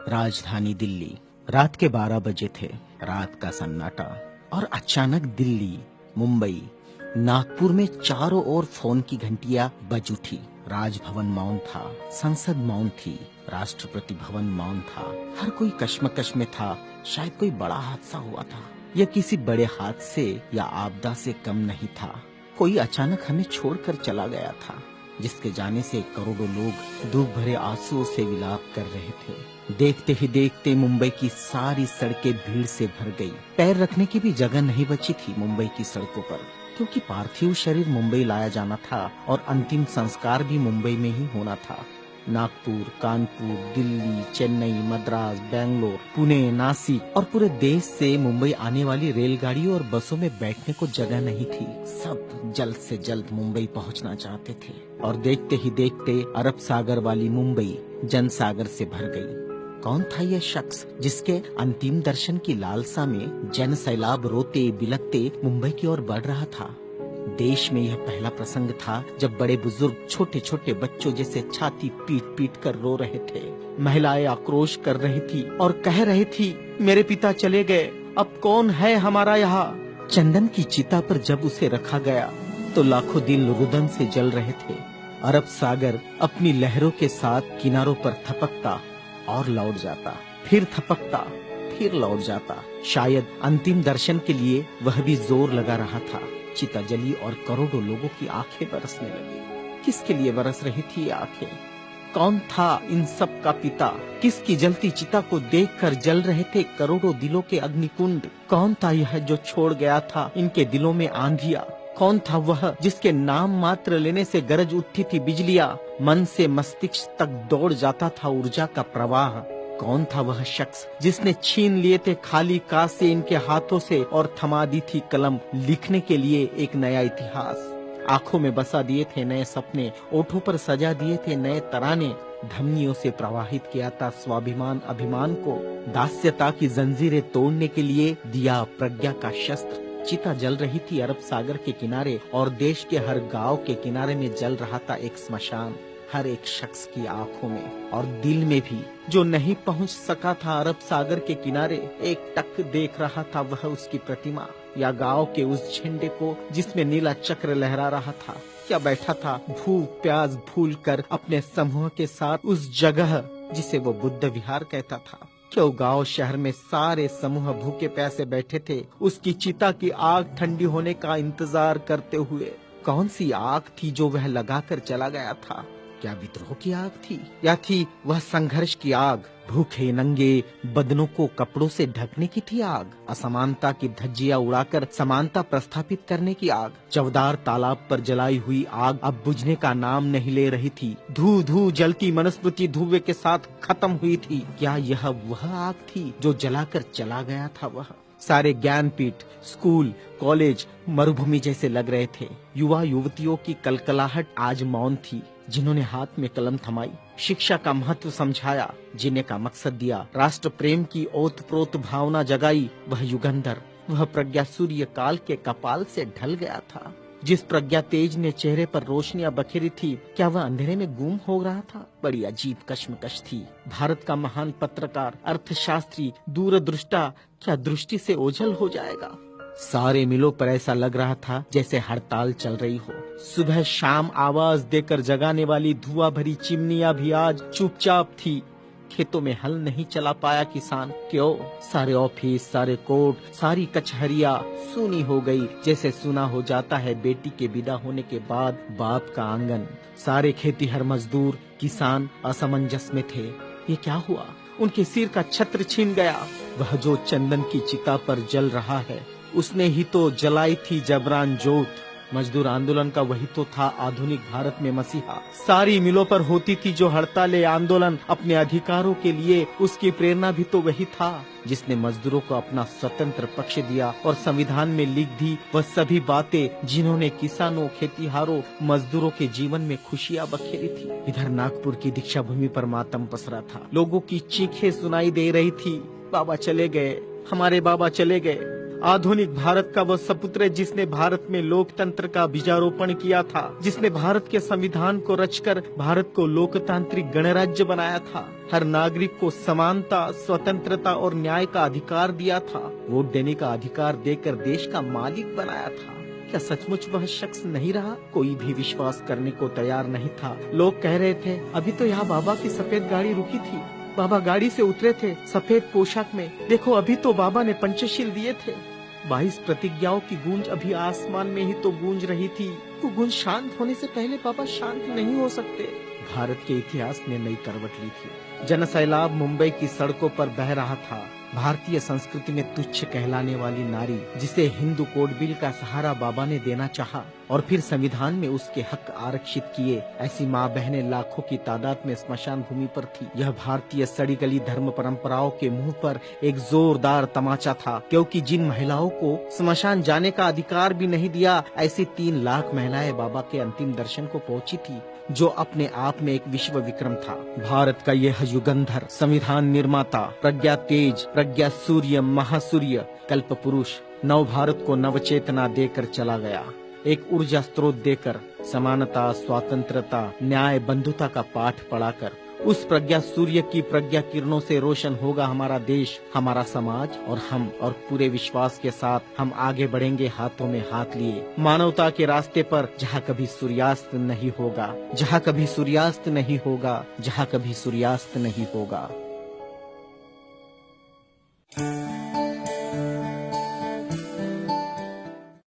राजधानी दिल्ली। रात के 12 बजे थे। रात का सन्नाटा और अचानक दिल्ली, मुंबई, नागपुर में चारों ओर फोन की घंटियां बज उठी। राजभवन मौन था, संसद मौन थी, राष्ट्रपति भवन मौन था। हर कोई कश्मकश में था। शायद कोई बड़ा हादसा हुआ था। यह किसी बड़े हादसे या आपदा से कम नहीं था। कोई अचानक हमें छोड़कर चला गया था, जिसके जाने से करोड़ों लोग दुख भरे आंसुओं से विलाप कर रहे थे। देखते ही देखते मुंबई की सारी सड़कें भीड़ से भर गई। पैर रखने की भी जगह नहीं बची थी मुंबई की सड़कों पर, क्योंकि पार्थिव शरीर मुंबई लाया जाना था और अंतिम संस्कार भी मुंबई में ही होना था। नागपुर, कानपुर, दिल्ली, चेन्नई, मद्रास, बेंगलोर, पुणे, नासिक और पूरे देश से मुंबई आने वाली रेलगाड़ियों और बसों में बैठने को जगह नहीं थी। सब जल्द से जल्द मुंबई पहुंचना चाहते थे और देखते ही देखते अरब सागर वाली मुंबई जनसागर से भर गई। कौन था यह शख्स जिसके अंतिम दर्शन की लालसा में जन सैलाब रोते बिलखते मुंबई की ओर बढ़ रहा था। देश में यह पहला प्रसंग था जब बड़े बुजुर्ग छोटे छोटे बच्चों जैसे छाती पीट पीट कर रो रहे थे। महिलाएं आक्रोश कर रही थी और कह रही थी, मेरे पिता चले गए, अब कौन है हमारा यहाँ। चंदन की चिता पर जब उसे रखा गया तो लाखों दिल रुदन से जल रहे थे। अरब सागर अपनी लहरों के साथ किनारों पर थपकता और लौट जाता, फिर थपकता, फिर लौट जाता। शायद अंतिम दर्शन के लिए वह भी जोर लगा रहा था। चिता जली और करोड़ों लोगों की आंखें बरसने लगी। किसके लिए बरस रही थी ये आंखें? कौन था इन सब का पिता? किसकी जलती चिता को देखकर जल रहे थे करोड़ों दिलों के अग्निकुंड? कौन था यह जो छोड़ गया था इनके दिलों में आंधिया? कौन था वह जिसके नाम मात्र लेने से गरज उठती थी बिजलियां? मन से मस्तिष्क तक दौड़ जाता था ऊर्जा का प्रवाह। कौन था वह शख्स जिसने छीन लिए थे खाली कासे इनके हाथों से और थमा दी थी कलम लिखने के लिए एक नया इतिहास? आंखों में बसा दिए थे नए सपने, ओठों पर सजा दिए थे नए तराने, धमनियों से प्रवाहित किया था स्वाभिमान अभिमान को, दास्यता की जंजीरें तोड़ने के लिए दिया प्रज्ञा का शस्त्र। चिता जल रही थी अरब सागर के किनारे और देश के हर गांव के किनारे में जल रहा था एक स्मशान। हर एक शख्स की आंखों में और दिल में भी, जो नहीं पहुंच सका था अरब सागर के किनारे, एक टक देख रहा था वह उसकी प्रतिमा या गांव के उस झंडे को जिसमें नीला चक्र लहरा रहा था। क्या बैठा था भूख प्यास भूल कर अपने समूह के साथ उस जगह जिसे वो बुद्ध विहार कहता था। क्यों गांव शहर में सारे समूह भूखे प्यासे बैठे थे उसकी चिता की आग ठंडी होने का इंतजार करते हुए। कौन सी आग थी जो वह लगाकर चला गया था? क्या विद्रोह की आग थी या थी वह संघर्ष की आग? भूखे नंगे बदनों को कपड़ों से ढकने की थी आग? असमानता की धज्जियां उड़ाकर समानता प्रस्थापित करने की आग? चवदार तालाब पर जलाई हुई आग अब बुझने का नाम नहीं ले रही थी। धू धू जलती मनुस्मृति धुएं के साथ खत्म हुई थी। क्या यह वह आग थी जो जलाकर चला गया था? वह सारे ज्ञानपीठ, स्कूल, कॉलेज मरुभूमि जैसे लग रहे थे। युवा युवतियों की कलकलाहट आज मौन थी। जिन्होंने हाथ में कलम थमाई, शिक्षा का महत्व समझाया, जीने का मकसद दिया, राष्ट्र प्रेम की ओतप्रोत भावना जगाई, वह युगंधर, वह प्रज्ञा सूर्य काल के कपाल से ढल गया था। जिस प्रज्ञा तेज ने चेहरे पर रोशनियां बखेरी थी, क्या वह अंधेरे में गुम हो रहा था? बड़ी अजीब कश्मकश थी। भारत का महान पत्रकार, अर्थशास्त्री, दूरदृष्टा क्या दृष्टि से ओझल हो जाएगा? सारे मिलों पर ऐसा लग रहा था जैसे हड़ताल चल रही हो। सुबह शाम आवाज देकर जगाने वाली धुआं भरी चिमनियां भी आज चुपचाप थी। खेतों में हल नहीं चला पाया किसान। क्यों? सारे ऑफिस, सारे कोर्ट, सारी कचहरियां सूनी हो गई, जैसे सुना हो जाता है बेटी के विदा होने के बाद बाप का आंगन। सारे खेतीहर मजदूर, किसान असमंजस में थे। ये क्या हुआ? उनके सिर का छत्र छीन गया। वह जो चंदन की चिता पर जल रहा है, उसने ही तो जलाई थी जबरान जोत। मजदूर आंदोलन का वही तो था आधुनिक भारत में मसीहा। सारी मिलों पर होती थी जो हड़ताल आंदोलन अपने अधिकारों के लिए, उसकी प्रेरणा भी तो वही था जिसने मजदूरों को अपना स्वतंत्र पक्ष दिया और संविधान में लिख दी वह सभी बातें जिन्होंने किसानों, खेतीहारों, मजदूरों के जीवन में खुशियां बखेरी थी। इधर नागपुर की दीक्षा भूमि पर मातम पसरा था। लोगों की चीखें सुनाई दे रही थी, बाबा चले गए, हमारे बाबा चले गए। आधुनिक भारत का वह सपुत्र है जिसने भारत में लोकतंत्र का बीजारोपण किया था, जिसने भारत के संविधान को रचकर भारत को लोकतांत्रिक गणराज्य बनाया था, हर नागरिक को समानता, स्वतंत्रता और न्याय का अधिकार दिया था, वोट देने का अधिकार देकर देश का मालिक बनाया था। क्या सचमुच वह शख्स नहीं रहा? कोई भी विश्वास करने को तैयार नहीं था। लोग कह रहे थे, अभी तो यहाँ बाबा की सफेद गाड़ी रुकी थी, बाबा गाड़ी से उतरे थे सफेद पोशाक में, देखो अभी तो बाबा ने पंचशील दिए थे। 22 प्रतिज्ञाओं की गूंज अभी आसमान में ही तो गूंज रही थी। वो गूंज शांत होने से पहले बाबा शांत नहीं हो सकते। भारत के इतिहास ने नई करवट ली थी। जनसैलाब मुंबई की सड़कों पर बह रहा था। भारतीय संस्कृति में तुच्छ कहलाने वाली नारी, जिसे हिंदू कोड बिल का सहारा बाबा ने देना चाहा और फिर संविधान में उसके हक आरक्षित किए, ऐसी माँ बहनें लाखों की तादाद में स्मशान भूमि पर थी। यह भारतीय सड़ी गली धर्म परंपराओं के मुंह पर एक जोरदार तमाचा था, क्योंकि जिन महिलाओं को स्मशान जाने का अधिकार भी नहीं दिया, ऐसी 3 लाख महिलाएं बाबा के अंतिम दर्शन को पहुंची थी, जो अपने आप में एक विश्व विक्रम था। भारत का यह युगंधर, संविधान निर्माता, प्रज्ञा तेज, प्रज्ञा सूर्य, महासूर्य, कल्प पुरुष नव भारत को नवचेतना देकर चला गया। एक ऊर्जा स्रोत देकर, समानता, स्वतंत्रता, न्याय, बंधुता का पाठ पढ़ाकर, उस प्रज्ञा सूर्य की प्रज्ञा किरणों से रोशन होगा हमारा देश, हमारा समाज और हम, और पूरे विश्वास के साथ हम आगे बढ़ेंगे हाथों में हाथ लिए, मानवता के रास्ते पर, जहाँ कभी सूर्यास्त नहीं होगा, जहाँ कभी सूर्यास्त नहीं होगा, जहाँ कभी सूर्यास्त नहीं होगा।